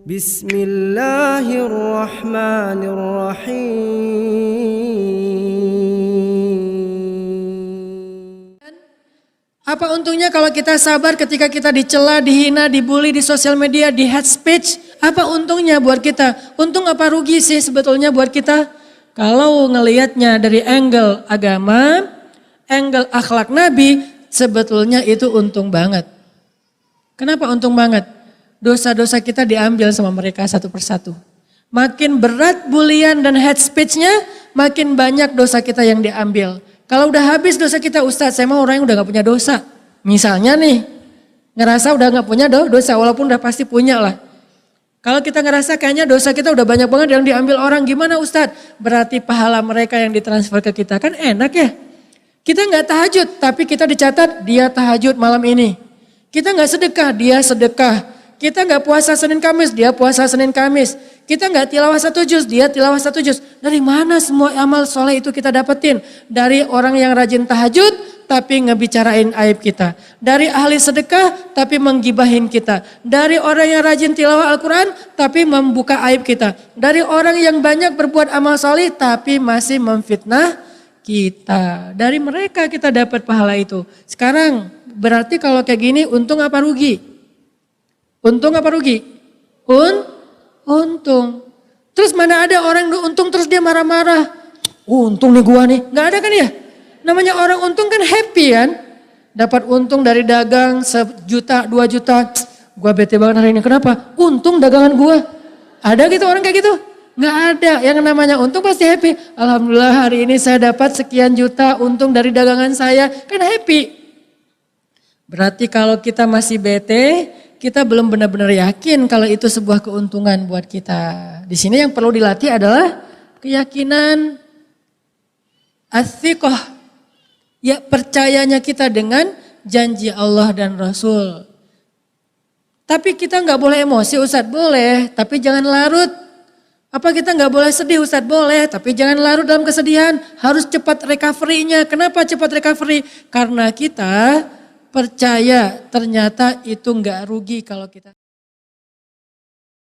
Bismillahirrahmanirrahim. Apa untungnya kalau kita sabar ketika kita dicela, dihina, dibully di sosial media, di hate speech? Apa untungnya buat kita? Untung apa rugi sih sebetulnya buat kita? Kalau ngelihatnya dari angle agama, angle akhlak Nabi, sebetulnya itu untung banget. Kenapa untung banget? Dosa-dosa kita diambil sama mereka satu persatu. Makin berat bulian dan hate speech-nya, makin banyak dosa kita yang diambil. Kalau udah habis dosa kita, Ustadz saya mah orang yang udah gak punya dosa. Misalnya nih, ngerasa udah gak punya dosa, walaupun udah pasti punya lah. Kalau kita ngerasa kayaknya dosa kita udah banyak banget yang diambil orang, gimana Ustadz? Berarti pahala mereka yang ditransfer ke kita, kan enak ya. Kita gak tahajud, tapi kita dicatat dia tahajud malam ini. Kita gak sedekah, dia sedekah. Kita gak puasa Senin Kamis, dia puasa Senin Kamis. Kita gak tilawah 1 juz, dia tilawah 1 juz. Dari mana semua amal soleh itu kita dapetin? Dari orang yang rajin tahajud tapi ngebicarain aib kita. Dari ahli sedekah tapi menggibahin kita. Dari orang yang rajin tilawah Al-Quran tapi membuka aib kita. Dari orang yang banyak berbuat amal soleh tapi masih memfitnah kita. Dari mereka kita dapat pahala itu. Sekarang berarti kalau kayak gini untung apa rugi? Untung apa rugi? Untung. Terus mana ada orang untung terus dia marah-marah. Untung nih gua nih. Gak ada kan ya? Namanya orang untung kan happy kan. Dapat untung dari dagang 1 juta, 2 juta. Gua bete banget hari ini. Kenapa? Untung dagangan gua. Ada gitu orang kayak gitu? Gak ada. Yang namanya untung pasti happy. Alhamdulillah hari ini saya dapat sekian juta untung dari dagangan saya. Kan happy. Berarti kalau kita masih bete, kita belum benar-benar yakin kalau itu sebuah keuntungan buat kita. Di sini yang perlu dilatih adalah keyakinan as-siqah. Ya percayanya kita dengan janji Allah dan Rasul. Tapi kita nggak boleh emosi Ustadz, boleh. Tapi jangan larut. Apa kita nggak boleh sedih Ustadz? Boleh. Tapi jangan larut dalam kesedihan. Harus cepat recovery-nya. Kenapa cepat recovery? Karena kita percaya ternyata itu nggak rugi kalau kita